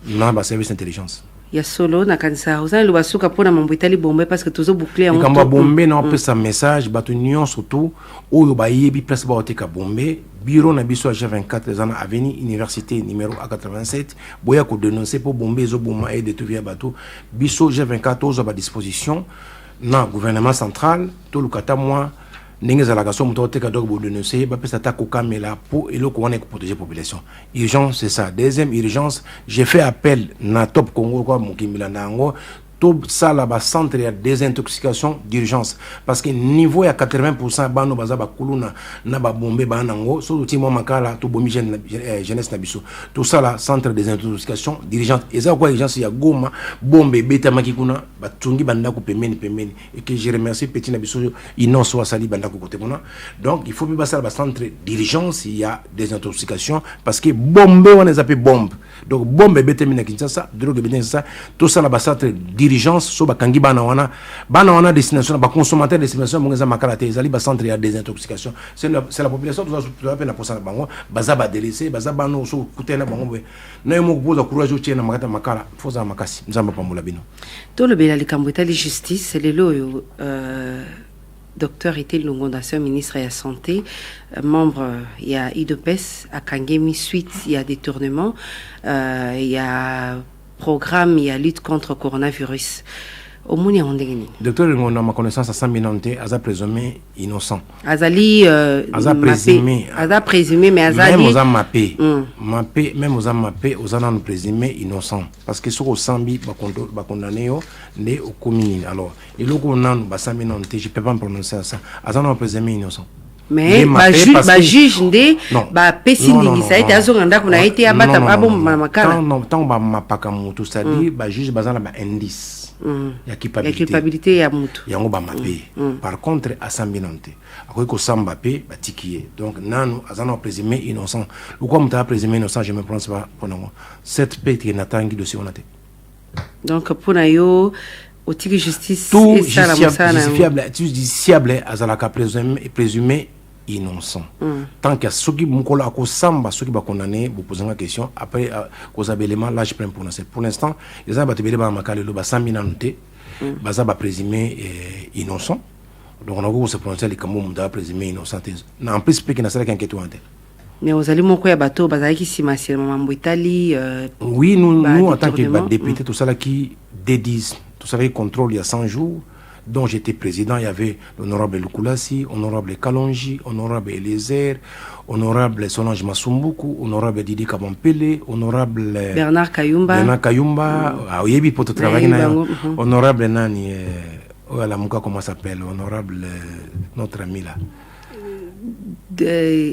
[SPEAKER 2] na ba service intelligence
[SPEAKER 1] ya solo na kanisa osana lo basuka pona mambo itali bombe parce que tozo boucler en
[SPEAKER 2] kamba bombe na pesa message bato union surtout oyo ba yebi presse ba oteka bombe bureau na biso G24 zana avenue université numéro A87 boya ko dénoncer pour bombe zo boma et de tout via bato biso G24 ozo ba disposition na gouvernement central to lukata moi ndenge za la gaso muto teka dog bo dénoncer ba pesa ta ko kamela pour eloko wana ko protéger population urgence c'est ça deuxième urgence j'ai fait appel na top Congo kwa mukimila nango tout ça là bas centre ya désintoxication d'urgence parce que niveau ya 80% bano baza ba kuluna na ba bombe ba nango so ti mo makala to bomi jeunesse na biso tout ça là centre de désintoxication d'urgence et ça quoi urgence ya goma bombe beta makikuna ba tungi banda ko pemeni et que je remercie petit na biso ino so sali banda ko côté kuna donc il faut bien ça ba centre d'urgence il y a désintoxication parce que bombe on les appelle bombe donc bombe beta mina kinshasa drogue beta ça tout ça là ba centre d'urgence so bakangi bana wana destination ba consommateur destination monga makala te ezali ba centre ya désintoxication c'est la population tout ça peine pour ça bango baza ba délaissé baza bano so kutena bango na yemo kupoza courage otie na makata makala foza makasi nzamba pambola bino
[SPEAKER 1] to le bela likambo etali justice lelo docteur était Longondateur ministre de la santé membre il y a IDPS à Kangemi suite il y a détournement il y a programme il y a lutte contre coronavirus au moni ondengeni
[SPEAKER 2] docteur Ngonda ma connaissance à 100 minutes aza présumé innocent
[SPEAKER 1] azali
[SPEAKER 2] aza
[SPEAKER 1] présumé mais azali
[SPEAKER 2] même oza mappé même oza mappé oza non présumé innocent parce que sur au sambi ba condamné yo né au commune alors et loko nanu ba 100 minutes je peux pas me prononcer ça aza non présumé innocent
[SPEAKER 1] mais ba juge ndé ba pesini ça été azonganda kuna été abata babo makala
[SPEAKER 2] non tant ba mapaka mutu c'est-à-dire ba juge bazana ba indice ya
[SPEAKER 1] culpabilité ya mutu
[SPEAKER 2] yango ba mapé par contre à Sambinante akoy ko samba pe batikié donc nanu azana présumé innocent pourquoi muta présumé innocent je me prononce pas pour non cette pète natangi dossier on a été
[SPEAKER 1] donc pour nayo otiki justice
[SPEAKER 2] tout justiciable azalaka présumé innocent tant que soki mukola ko samba soki ba condamné vous poser une question après cause élément là je prends pour l'instant les gens batebele ba makale lo ba 100 minutes baza ba présumé innocent donc on a go se prononcer les kamou muda présumé innocent en plus pe na sala qu'enquête wante
[SPEAKER 1] mais aux ali moko ya bato bazaki simasi mambo itali
[SPEAKER 2] oui nous en tant que député tout ça là qui dédise tout ça qui contrôle il y a 100 jours dont j'étais président, il y avait l'honorable Lukulasi, honorable Kalonji, honorable Eliezer, honorable Solange Masumbuku, honorable Didi Kabampele, honorable
[SPEAKER 1] Bernard Kayumba,
[SPEAKER 2] Yebi pour travailler, honorable Nani, la Mouka comment s'appelle, honorable notre ami là.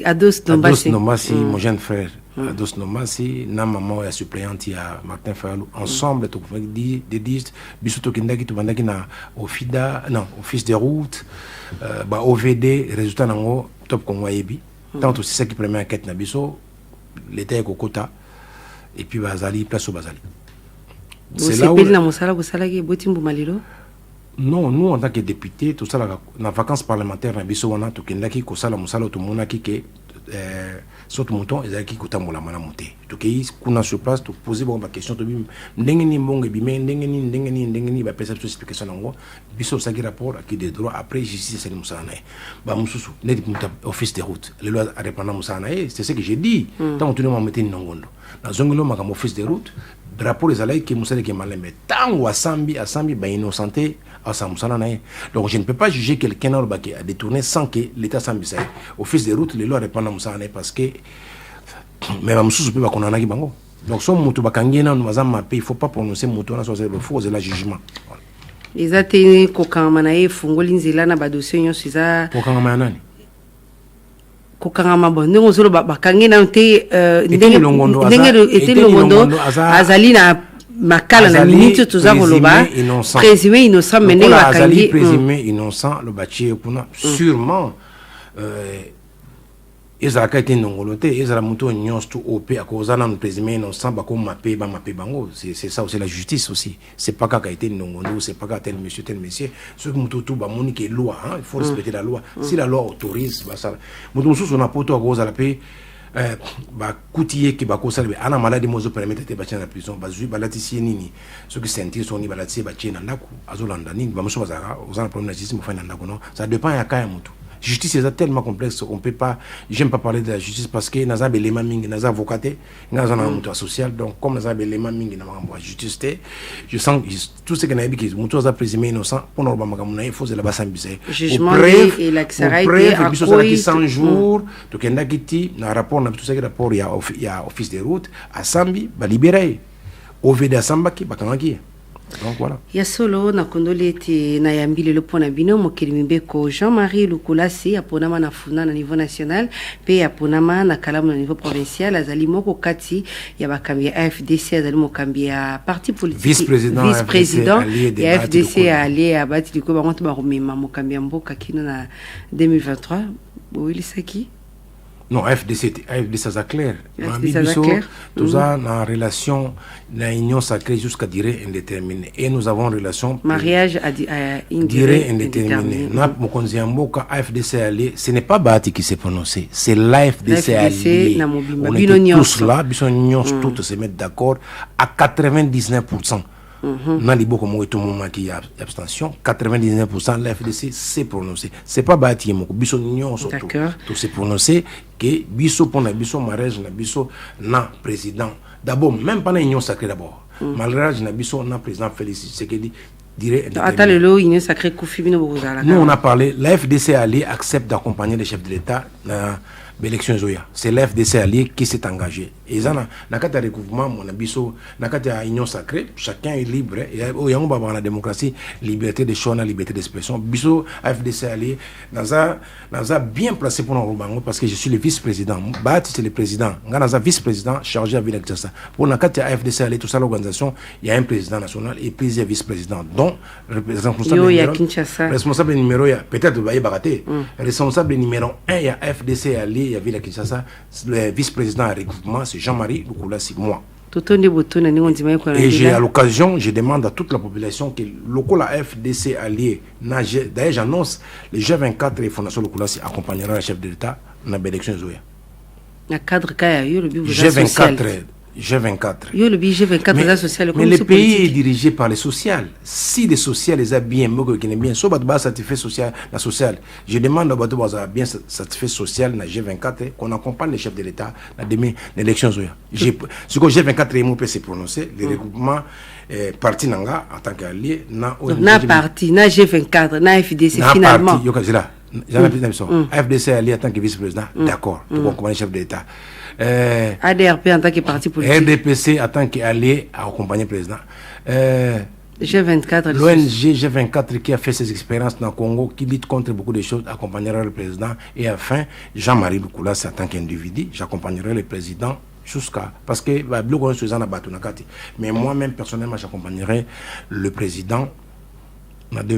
[SPEAKER 1] Ados
[SPEAKER 2] Nomasi, mon jeune frère. Ados Nomasi, na maman ya suppléante ya Martin Fayalou ensemble to des 10 bisoto kindaki to bandaki na ofida non office de route ba OVD résultat nango top Congo yebi tant aussi ça qui première enquête na biso l'état est kokota et puis bazali place au bazali
[SPEAKER 1] c'est là où na mosala ko sala ke botimbu malilo.
[SPEAKER 2] Non, nous en tant que députés, tout ça, la vacances parlementaires, na biso wana to kindaki ko sala musala to monaki ke saute mouton ezalaki kotambola malamu te tokei kuna sur place toposer bango baquestion tobi ndenge nini mbongo ebime ndenge nini bapesa biso explication nango biso osaki rapport aki des droits après justice esali mosala na ye bamosusu neti muta office de route lelo arépandant mosala na ye c'est ce que j'ai dit ntango tuni mameteni nongondo nazongeli makambo office de route rapport ezalaki ke mosala eke malembe ntango asambi bainnocenté asa mosala na ye donc je ne peux pas juger quelqu'un qui a détourné sans que l'état sambisa ye office de route lelo arépandant mosala na ye parce que mais bamosusu mpe bakonanaki bango donc so moto bakangi ye nano baza mape il faut pas prononcer moto wana soza faut ozela jugement
[SPEAKER 1] eza te kokangama na ye efungoli nzela na badossier nyonso eza
[SPEAKER 2] kokangama ya nani
[SPEAKER 1] kokangama bon ndenge ozoloba bakangi nano te
[SPEAKER 2] ndenge longondo
[SPEAKER 1] azali na makala na minute toza koloba présumé innocent mais ndenge bakangi
[SPEAKER 2] présumé innocent lo batie kuna sûrement ezalaka ete ndongolo te ezala moto nyonso to ope akoza nano présumé innocent bakomape bango c'est ça aussi la justice aussi c'est pas kaka ete ndongolo c'est pas kaka tel monsieur soki moto to bamoni ke loi il faut respecter la loi si la loi autorise basala moto mosusu na poto akozala pe bakuti ye ke bakosala be ana maladi mozo permettre te batie na prison bazwi balatisi ye nini soki sentir soni balatisi ye batie na ndako azolanda nini bamosusu bazalaka oza na problème na justice mofai na ndako non ça dépend ya ka ya moto justice est tellement complexe on peut pas j'aime pas parler de la justice parce que naza belema mingi naza avocaté naza na moto social donc comme naza belema mingi na makambo justice te je sens tout ce que na yebiki moto aza présumé innocent pour no ba makambo na il faut la basambisa
[SPEAKER 1] jugement et l'accès
[SPEAKER 2] à biso za ki 100 jours to kenda kiti na rapport na tout ça que rapport ya office de route à Sambi ba libérer au VD Sambaki bakangaki. Donc voilà.
[SPEAKER 1] Ya solo na kondoli ete na yambile le pona bino mokeli mimbeko Jean-Marie Lukulasi aponama na funa na niveau national pe aponama na kalamu na niveau provincial azali moko kati ya bakambi ya FDC azali mokambi ya parti politique
[SPEAKER 2] vice-président
[SPEAKER 1] ya FDC allié à bati liko ba ngoti ba romema mokambi ya mboka kino na 2023 boilisaki.
[SPEAKER 2] Non, FDC ça clair. Nous avons une relation, une union sacrée jusqu'à durée indéterminée. Et nous avons une relation...
[SPEAKER 1] Mariage à
[SPEAKER 2] durée indéterminée. FDC allié, ce n'est pas Bati qui s'est prononcé, c'est l'AFDC allié. On est tous là, nous tous se mettre d'accord à 99%. Dans les beaucoup de moment qui a abstention, 99% la FDC s'est prononcé. C'est pas bâti mon biso union surtout. Tout s'est prononcé que biso pour na biso mariage na biso na président. D'abord même pas na union sacrée d'abord. Mariage na biso na président Félix Tshisekedi dirait.
[SPEAKER 1] Attends le lot union sacrée Kofi Bino Bozala.
[SPEAKER 2] Nous on a parlé la FDC allié accepte d'accompagner les chefs de l'État na l'élection Zoya. C'est l'FDC allié qui s'est engagé. Et ça, dans le cas de recouvrement, mon abisso, dans le cas de l'union sacrée, chacun est libre. Et il y a la démocratie, liberté de choix, liberté d'expression. Bisso, FDC allié, dans un bien placé pour nous, parce que je suis le vice-président. Bati, c'est le président. Dans un vice-président chargé à Village ça. Pour le cas de FDC allié, tout ça, l'organisation, il y a un président national et plusieurs vice-présidents. Donc, responsable numéro, peut-être, vous voyez, baraté. Responsable numéro 1, il y a FDC allié. Il y avait la Kinshasa, le vice-président à regroupement, c'est Jean-Marie Lukulasi, moi. Et j'ai à l'occasion, je demande à toute la population que le FDC allié, d'ailleurs j'annonce, le G24 et Fondation Lukulasi accompagnera le chef de l'État dans l'élection Zoya. G24. Mais le pays est dirigé par les sociales. Si les sociales les a bien, bien, soit bas satisfait social, la sociale. Je demande à Bato bien satisfait social na G24 qu'on accompagne les chefs de l'État dans l'élection Zoya. Ce que G24 est peut se prononcer, le regroupement parti nanga en tant qu'allié na
[SPEAKER 1] parti na G24 na FDC finalement.
[SPEAKER 2] FDC allié en tant que vice-président, d'accord, pour accompagner les chefs de l'État.
[SPEAKER 1] ADRP en tant que parti politique.
[SPEAKER 2] RDPC en tant qu'allié à accompagner le président.
[SPEAKER 1] G24.
[SPEAKER 2] L'ONG G24 qui a fait ses expériences dans le Congo, qui lutte contre beaucoup de choses, accompagnera le président. Et enfin, Jean-Marie Lukulasi en tant qu'individu, j'accompagnerai le président jusqu'à... Parce que mais moi-même, personnellement, j'accompagnerai le président dans des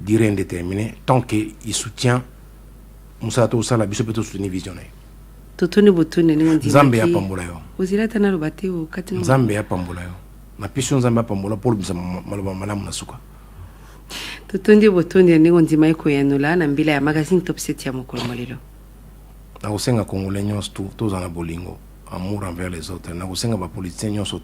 [SPEAKER 2] durée indéterminée tant qu'il soutient Moussa Toussala, Bissot peut soutenir visionnaire. Zambia pambola yo. Zambia pambola yo. Na pisho Zambia pambola pour bisa maloba malamu na suka.
[SPEAKER 1] Totondi botondi ndingo ndima iko yanula na mbila ya magazine Top 7 ya mokolo malelo.
[SPEAKER 2] na kosenga congolais nyonso tozala bolingo, amour envers les autres, na kosenga bapoliticien nyonso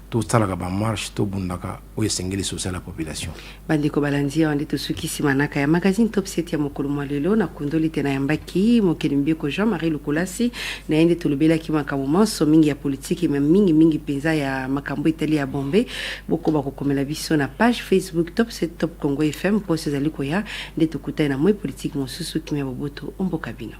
[SPEAKER 2] tosalaka bamarche tobundaka oyo esengeli social ya population.
[SPEAKER 1] Bandeko balandia wande tosukisi manaka ya magazine Top 7 ya mokolo mwa lelo na kondoli te na yambaki mokeli mbieko Jean-Marie Lukolasi na yende tolobelaki makambo manso mingi ya politiki mingi penza ya makambo itali ya Bombe boko bakokomela biso na page Facebook Top 7 Top Congo FM poste ezali koya nde tokutai na mwe politiki mosusu kimia boboto omboka bino.